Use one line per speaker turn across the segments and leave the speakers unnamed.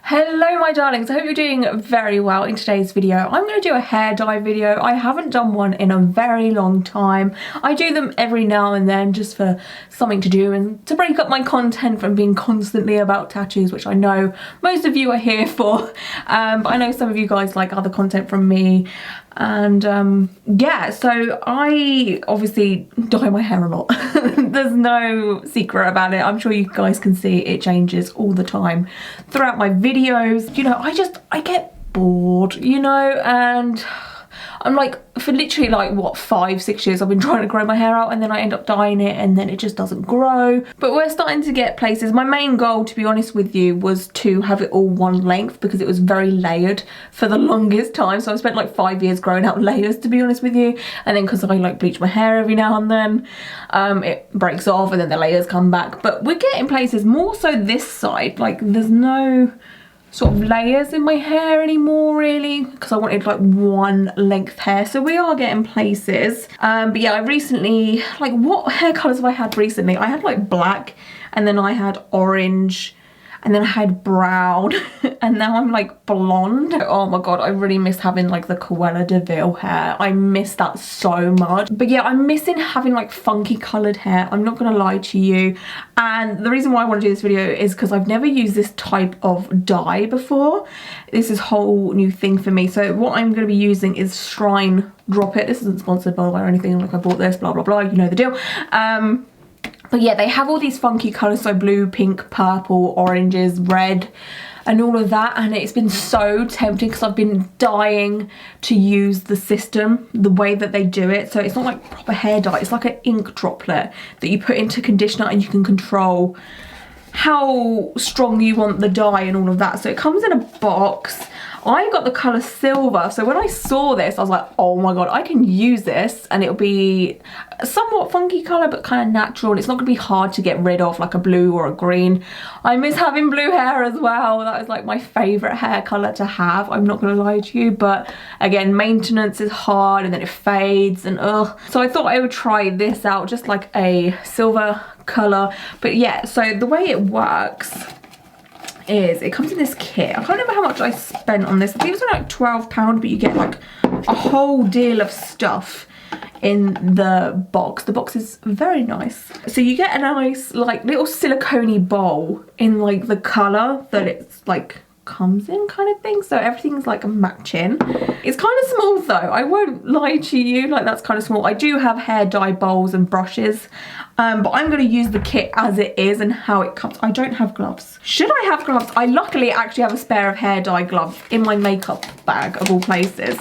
Hello my darlings, I hope you're doing very well. In today's video I'm going to do a hair dye video. I haven't done one in a very long time. I do them every now and then just for something to do and to break up my content from being constantly about tattoos, which I know most of you are here for, but I know some of you guys like other content from me. And yeah, so I obviously dye my hair a lot. There's no secret about it. I'm sure you guys can see it changes all the time throughout my videos. You know, I get bored, you know, and I'm like, for literally like what, 5-6 years I've been trying to grow my hair out, and then I end up dyeing it and then it just doesn't grow. But we're starting to get places. My main goal, to be honest with you, was to have it all one length because it was very layered for the longest time. So I spent like 5 years growing out layers, to be honest with you. And then because I like bleach my hair every now and then, it breaks off and then the layers come back. But we're getting places, more so this side, like there's no sort of layers in my hair anymore really, because I wanted like one length hair. So we are getting places, but yeah, I recently, like, what hair colors have I had recently? I had like black, and then I had orange, and then I had brown, and now I'm like blonde. Oh my god, I really miss having like the Cruella de Vil hair. I miss that so much. But yeah, I'm missing having like funky coloured hair, I'm not gonna lie to you. And the reason why I want to do this video is because I've never used this type of dye before. This is a whole new thing for me. So what I'm going to be using is Strand Drop It. This isn't sponsored by or anything, like I bought this, blah blah blah, you know the deal. But yeah, they have all these funky colours, so blue, pink, purple, oranges, red, and all of that. And it's been so tempting because I've been dying to use the system, the way that they do it. So it's not like proper hair dye, it's like an ink droplet that you put into conditioner, and you can control how strong you want the dye and all of that. So it comes in a box. I got the colour silver, so when I saw this I was like, oh my god, I can use this and it'll be a somewhat funky colour but kind of natural. It's not going to be hard to get rid of like a blue or a green. I miss having blue hair as well. That is like my favourite hair colour to have, I'm not going to lie to you. But again, maintenance is hard and then it fades and ugh. So I thought I would try this out, just like a silver colour. But yeah, so the way it works is it comes in this kit. I can't remember how much I spent on this. I think it was like £12, but you get like a whole deal of stuff in the box. The box is very nice. So you get a nice like little silicone bowl in like the colour that it's like comes in, kind of thing, so everything's like matching. It's kind of small though, I won't lie to you, like that's kind of small. I do have hair dye bowls and brushes, but I'm going to use the kit as it is and how it comes. I don't have gloves. Should I have gloves? I luckily actually have a spare of hair dye gloves in my makeup bag of all places.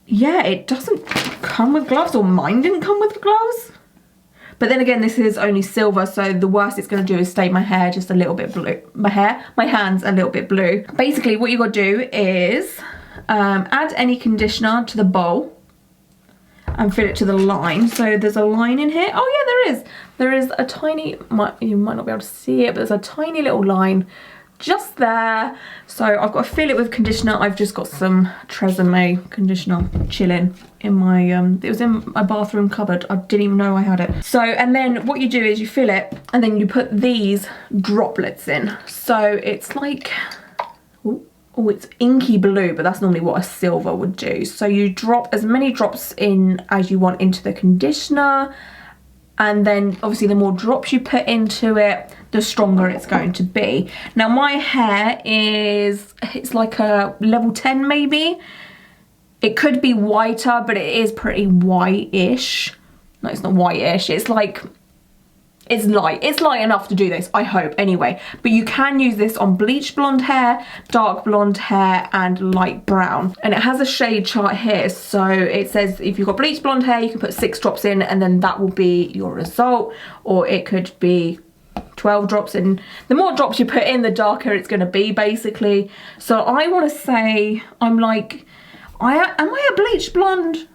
Yeah, it doesn't come with gloves, or mine didn't come with gloves. But then again, this is only silver, so the worst it's going to do is stain my hair just a little bit blue. My hands a little bit blue. Basically, what you got to do is add any conditioner to the bowl and fill it to the line. So there's a line in here. Oh yeah, there is. There is a tiny, you might not be able to see it, but there's a tiny little line just there. So I've got to fill it with conditioner. I've just got some Tresemme conditioner chilling in my it was in my bathroom cupboard. I didn't even know I had it. So, and then what you do is you fill it and then you put these droplets in. So it's like, oh, it's inky blue, but that's normally what a silver would do. So you drop as many drops in as you want into the conditioner, and then obviously the more drops you put into it, the stronger it's going to be. Now my hair is, it's like a level 10 maybe. It could be whiter, but it is pretty whitish. No, it's not whitish, it's like, it's light. It's light enough to do this, I hope, anyway. But you can use this on bleached blonde hair, dark blonde hair, and light brown. And it has a shade chart here. So it says if you've got bleached blonde hair, you can put 6 drops in and then that will be your result. Or it could be 12 drops in. The more drops you put in, the darker it's going to be, basically. So I want to say, I'm like, am I a bleached blonde?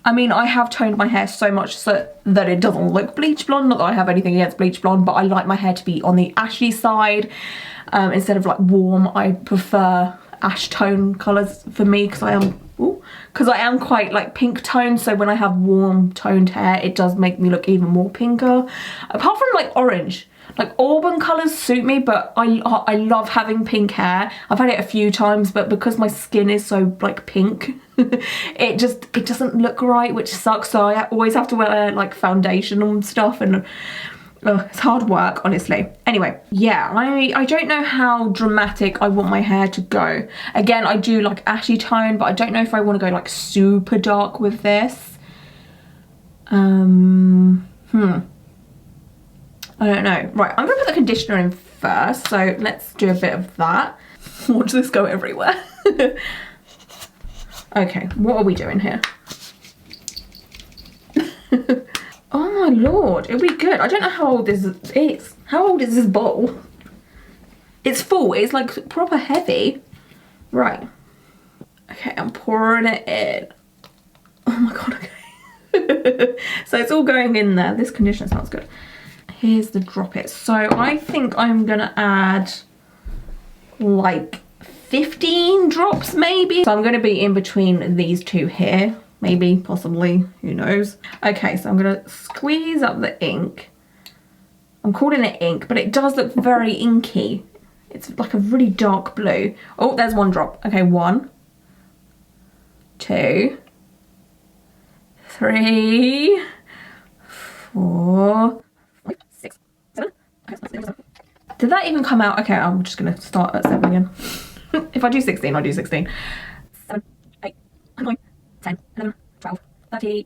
I mean, I have toned my hair so much so that it doesn't look bleach blonde. Not that I have anything against bleach blonde, but I like my hair to be on the ashy side instead of like warm. I prefer ash tone colours for me because I am quite like pink toned. So when I have warm toned hair, it does make me look even more pinker. Apart from like orange. Like auburn colours suit me, but I love having pink hair. I've had it a few times, but because my skin is so like pink, it doesn't look right, which sucks. So I always have to wear like foundation and stuff, and it's hard work, honestly. Anyway, yeah, I don't know how dramatic I want my hair to go. Again, I do like ashy tone, but I don't know if I want to go like super dark with this. I don't know. Right, I'm gonna put the conditioner in first, so let's do a bit of that. Watch this go everywhere. Okay, what are we doing here? Oh my lord, it'll be good. I don't know how old this is. How old is this bowl? It's full, it's like proper heavy. Right. Okay, I'm pouring it in. Oh my god, okay. So it's all going in there. This conditioner smells good. Here's the drop it. So I think I'm gonna add like 15 drops maybe. So I'm gonna be in between these two here. Maybe, possibly, who knows. Okay, so I'm gonna squeeze up the ink. I'm calling it ink, but it does look very inky. It's like a really dark blue. Oh, there's one drop. Okay, 1, 2, 3, 4, 5, 6, 7. Did that even come out? Okay, I'm just gonna start at 7 again. If I do 16, I do 16. 7, 8, 9, 10, 11, 12, 13,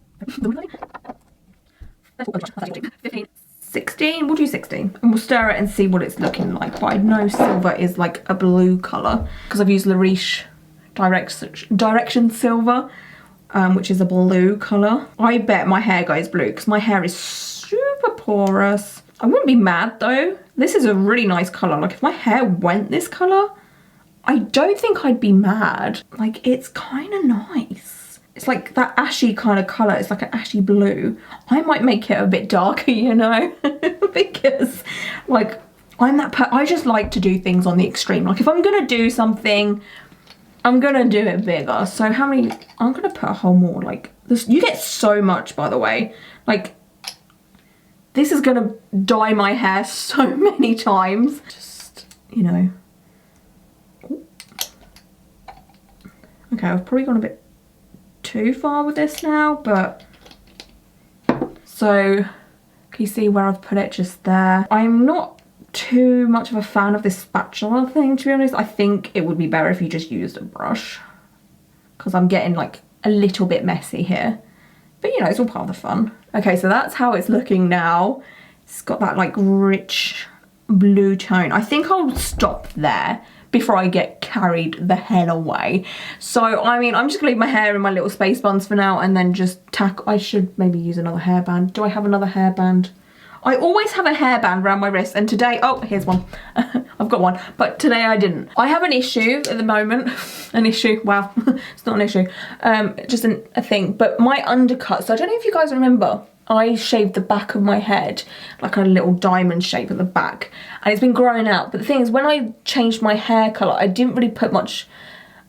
15, 16. We'll do 16. And we'll stir it and see what it's looking like. But I know silver is like a blue colour because I've used La Riche Direction Silver, which is a blue colour. I bet my hair goes blue because my hair is super porous. I wouldn't be mad though. This is a really nice colour. Like if my hair went this colour, I don't think I'd be mad. Like it's kind of nice. It's like that ashy kind of colour. It's like an ashy blue. I might make it a bit darker, you know, because like I just like to do things on the extreme. Like if I'm gonna do something, I'm gonna do it bigger. So how many? I'm gonna put a whole more. Like this, you get so much, by the way. Like this is gonna dye my hair so many times. Just, you know. Okay, I've probably gone a bit too far with this now, but so can you see where I've put it just there? I'm not too much of a fan of this spatula thing, to be honest. I think it would be better if you just used a brush because I'm getting like a little bit messy here, but you know, it's all part of the fun. Okay, so that's how it's looking now. It's got that like rich blue tone. I think I'll stop there before I get carried the hell away. So, I mean, I'm just gonna leave my hair in my little space buns for now and then just tack. I should maybe use another hairband. Do I have another hairband? I always have a hairband around my wrist, and today, oh, here's one. I've got one, but today I didn't. I have an issue at the moment. An issue, wow, it's not an issue. Just a thing, but my undercut, so I don't know if you guys remember, I shaved the back of my head, like a little diamond shape at the back, and it's been growing out. But the thing is, when I changed my hair colour, I didn't really put much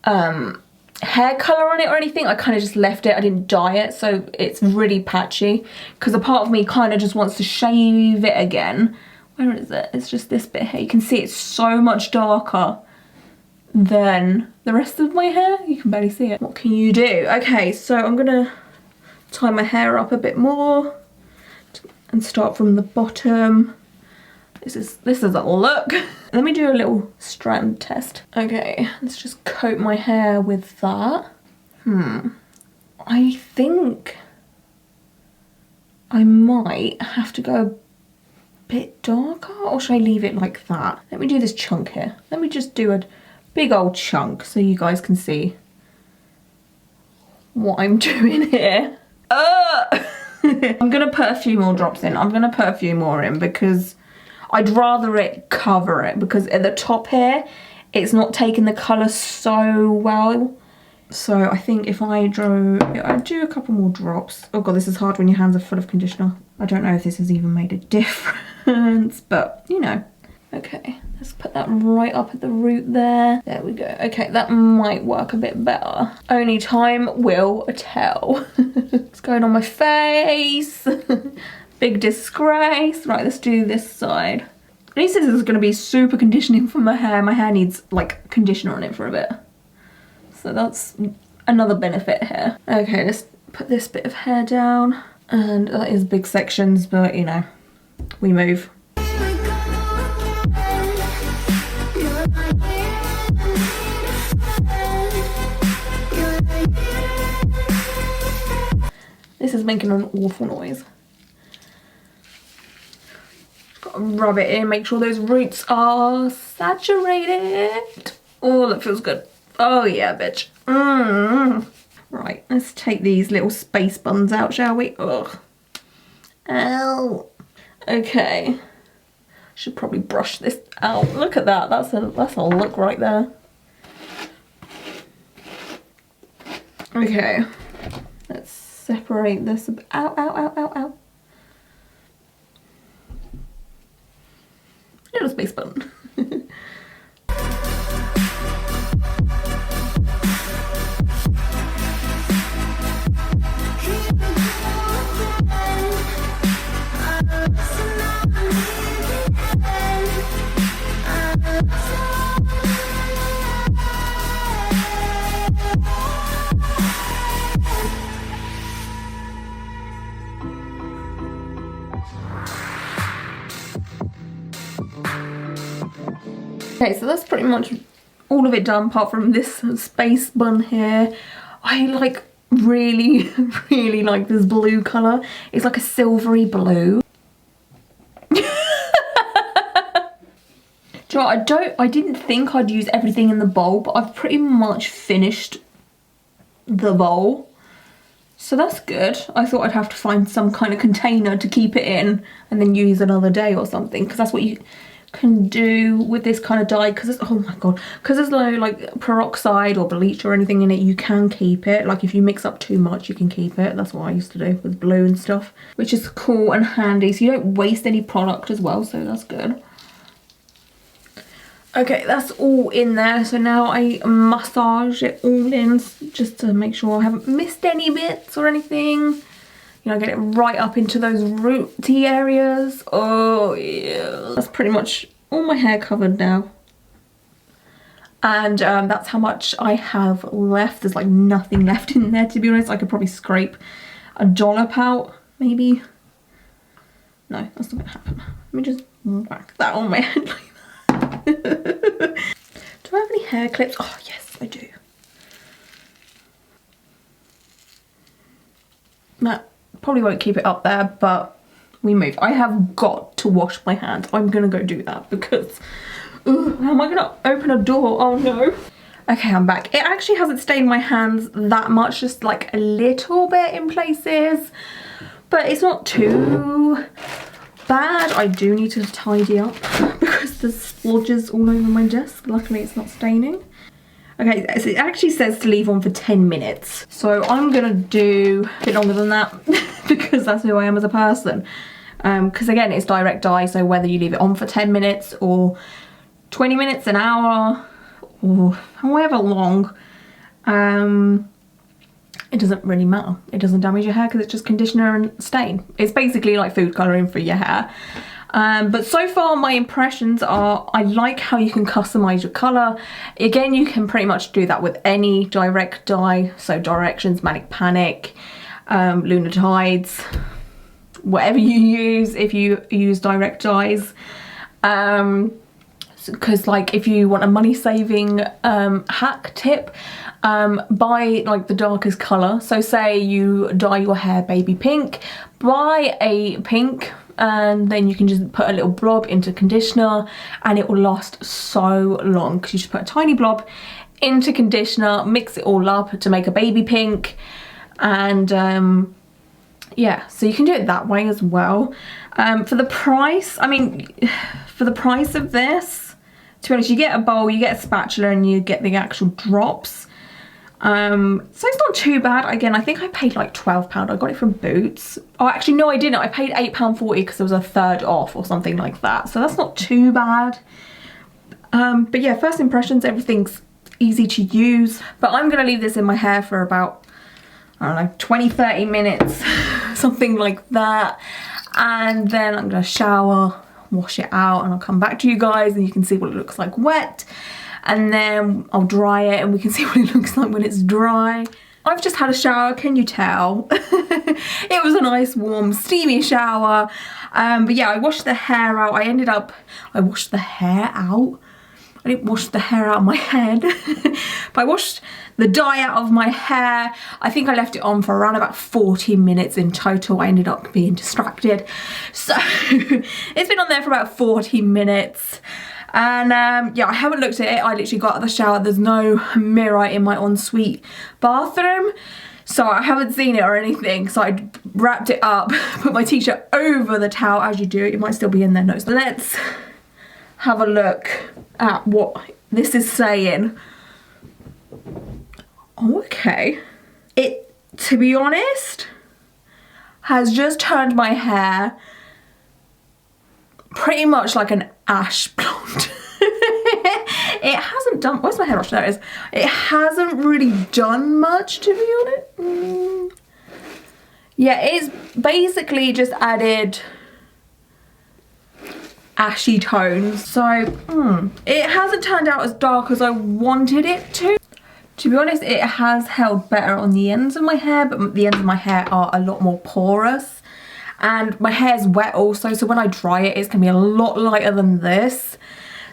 hair colour on it or anything. I kind of just left it, I didn't dye it, so it's really patchy, because a part of me kind of just wants to shave it again. Where is it? It's just this bit here. You can see it's so much darker than the rest of my hair. You can barely see it. What can you do? Okay, so I'm gonna tie my hair up a bit more and start from the bottom. This is a look. Let me do a little strand test. Okay, let's just coat my hair with that. I think I might have to go a bit darker, or should I leave it like that? Let me do this chunk here. Let me just do a big old chunk so you guys can see what I'm doing here. I'm gonna put a few more drops in. I'm gonna put a few more in because I'd rather it cover it, because at the top here it's not taking the colour so well. So I think if I do a couple more drops. Oh god, this is hard when your hands are full of conditioner. I don't know if this has even made a difference, but you know. Okay, let's put that right up at the root there. There we go. Okay, that might work a bit better. Only time will tell. It's going on my face. Big disgrace. Right, let's do this side. At least this is going to be super conditioning for my hair. My hair needs like conditioner on it for a bit. So that's another benefit here. Okay, let's put this bit of hair down. And that is big sections, but you know, we move. This is making an awful noise. Just gotta rub it in, make sure those roots are saturated. Oh, that feels good. Oh yeah, bitch. Right, let's take these little space buns out, shall we? Ugh. Ow. Okay. Should probably brush this out. Look at that. That's a look right there. Okay. Let's separate this. Ow, ow, ow, ow, ow. Little space bun. Okay, so that's pretty much all of it done apart from this space bun here. I like really like this blue colour. It's like a silvery blue. Do you know what, I didn't think I'd use everything in the bowl, but I've pretty much finished the bowl. So that's good. I thought I'd have to find some kind of container to keep it in and then use another day or something, because that's what you can do with this kind of dye, because it's, oh my god, because there's no like peroxide or bleach or anything in it, you can keep it. Like if you mix up too much, you can keep it. That's what I used to do with blue and stuff, which is cool and handy, so you don't waste any product as well, so that's good. Okay, that's all in there, so now I massage it all in just to make sure I haven't missed any bits or anything. You know, get it right up into those rooty areas. Oh yeah. That's pretty much all my hair covered now. And that's how much I have left. There's like nothing left in there, to be honest. I could probably scrape a dollop out, maybe. No, that's not gonna happen. Let me just whack that on my head like that. Do I have any hair clips? Oh yes, I do. That probably won't keep it up there, but we move. I have got to wash my hands. I'm gonna go do that because how am I gonna open a door? Oh no. Okay, I'm back. It actually hasn't stained my hands that much, just like a little bit in places, but it's not too bad. I do need to tidy up because there's splodges all over my desk. Luckily it's not staining. Okay, so it actually says to leave on for 10 minutes. So I'm gonna do a bit longer than that because that's who I am as a person. Because again, it's direct dye, so whether you leave it on for 10 minutes or 20 minutes, an hour, or however long, it doesn't really matter. It doesn't damage your hair because it's just conditioner and stain. It's basically like food colouring for your hair. But so far my impressions are, I like how you can customise your colour. Again, you can pretty much do that with any direct dye, so Directions, Manic Panic, Lunar Tides, whatever you use if you use direct dyes. Because like if you want a money saving hack tip, buy like the darkest colour. So say you dye your hair baby pink, buy a pink, and then you can just put a little blob into conditioner and it will last so long, because you just put a tiny blob into conditioner, mix it all up to make a baby pink, and yeah, so you can do it that way as well. For the price, I mean, for the price of this, to be honest, you get a bowl, you get a spatula, and you get the actual drops. So it's not too bad. Again, I think I paid like £12. I got it from Boots. Oh, actually, no, I didn't. I paid £8.40 because there was a third off or something like that. So that's not too bad. But yeah, first impressions, everything's easy to use. But I'm going to leave this in my hair for about, I don't know, 20-30 minutes, something like that. And then I'm going to shower, wash it out and I'll come back to you guys and you can see what it looks like wet. And then I'll dry it and we can see what it looks like when it's dry. I've just had a shower, can you tell? It was a nice warm steamy shower. But yeah, I washed the hair out. I washed the hair out. I didn't wash the hair out of my head. But I washed the dye out of my hair. I think I left it on for around about 40 minutes in total. I ended up being distracted. So it's been on there for about 40 minutes. And yeah, I haven't looked at it. I literally got out of the shower. There's no mirror in my ensuite bathroom, so I haven't seen it or anything. So I wrapped it up, put my t-shirt over the towel, as you do. It might still be in there. No, so let's have a look at what this is saying. Okay. It, to be honest, has just turned my hair pretty much like an ash blonde. It hasn't done, where's my hairbrush? There it is. It hasn't really done much, to be honest. Yeah, it's basically just added ashy tones. So it hasn't turned out as dark as I wanted it to. To be honest, it has held better on the ends of my hair, but the ends of my hair are a lot more porous. And my hair's wet also, so when I dry it, it's going to be a lot lighter than this.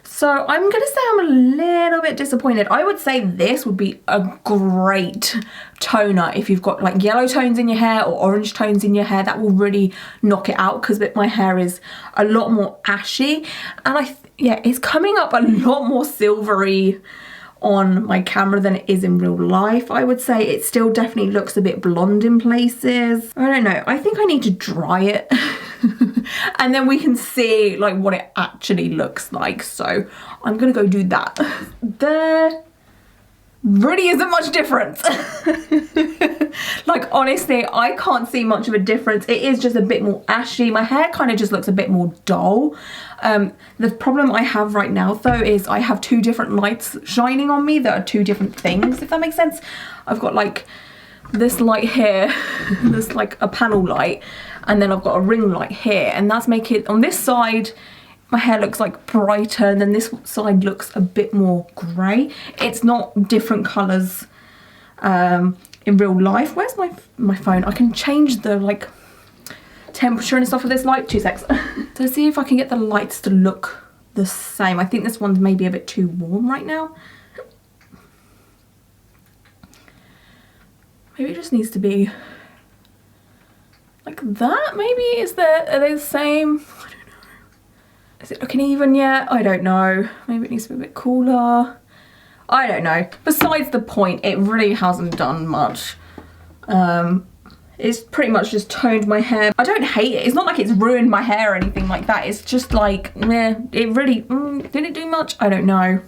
So I'm going to say I'm a little bit disappointed. I would say this would be a great toner if you've got like yellow tones in your hair or orange tones in your hair. That will really knock it out because my hair is a lot more ashy. And yeah, it's coming up a lot more silvery on my camera than it is in real life. I would say it still definitely looks a bit blonde in places. I don't know, I think I need to dry it and then we can see like what it actually looks like. So I'm gonna go do that. There really isn't much difference. Like honestly, I can't see much of a difference. It is just a bit more ashy. My hair kind of just looks a bit more dull. The problem I have right now though is I have two different lights shining on me that are two different things, if that makes sense. I've got like this light here, this like a panel light, and then I've got a ring light here, and that's making it, on this side my hair looks like brighter and then this side looks a bit more grey. It's not different colours in real life. Where's my phone? I can change the like temperature and stuff with this light. 2 secs. So see if I can get the lights to look the same. I think this one's maybe a bit too warm right now. Maybe it just needs to be like that. Maybe are they the same? I don't know. Is it looking even yet? I don't know. Maybe it needs to be a bit cooler. I don't know. Besides the point, it really hasn't done much. It's pretty much just toned my hair. I don't hate it. It's not like it's ruined my hair or anything like that. It's just like, meh, it really, did it do much? I don't know.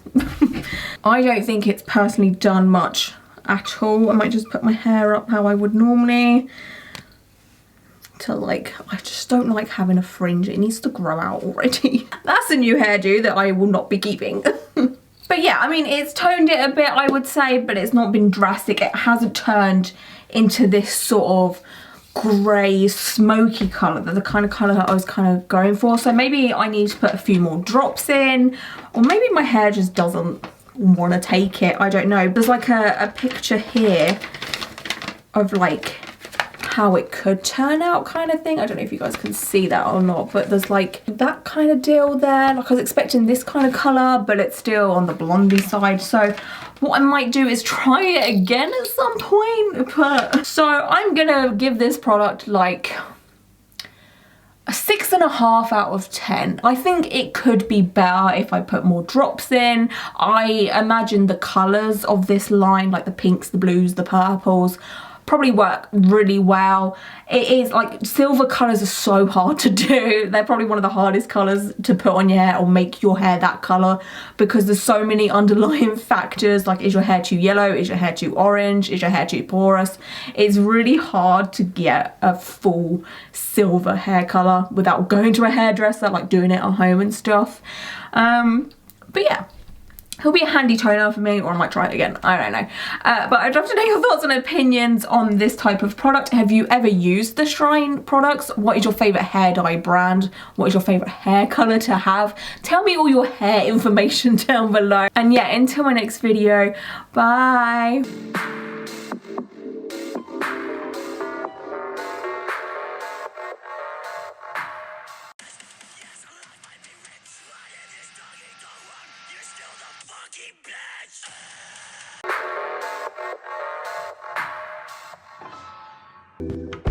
I don't think it's personally done much at all. I might just put my hair up how I would normally. To like, I just don't like having a fringe. It needs to grow out already. That's a new hairdo that I will not be keeping. But yeah, I mean, it's toned it a bit, I would say, but it's not been drastic. It hasn't turned into this sort of grey, smoky colour, the kind of colour that I was kind of going for. So maybe I need to put a few more drops in, or maybe my hair just doesn't want to take it. I don't know. There's like a picture here of like how it could turn out kind of thing. I don't know if you guys can see that or not, but there's like that kind of deal there. Like I was expecting this kind of colour, but it's still on the blondie side. So what I might do is try it again at some point. But so I'm gonna give this product like a 6.5 out of 10. I think it could be better if I put more drops in. I imagine the colours of this line, like the pinks, the blues, the purples, probably work really well. It is like, silver colours are so hard to do. They're probably one of the hardest colours to put on your hair or make your hair that colour, because there's so many underlying factors. Like, is your hair too yellow? Is your hair too orange? Is your hair too porous? It's really hard to get a full silver hair colour without going to a hairdresser, like doing it at home and stuff. But yeah, He'll be a handy toner for me, or I might try it again, I don't know. But I'd love to know your thoughts and opinions on this type of product. Have you ever used the Strand products? What is your favourite hair dye brand? What is your favourite hair colour to have? Tell me all your hair information down below. And yeah, until my next video, bye.
Bitch!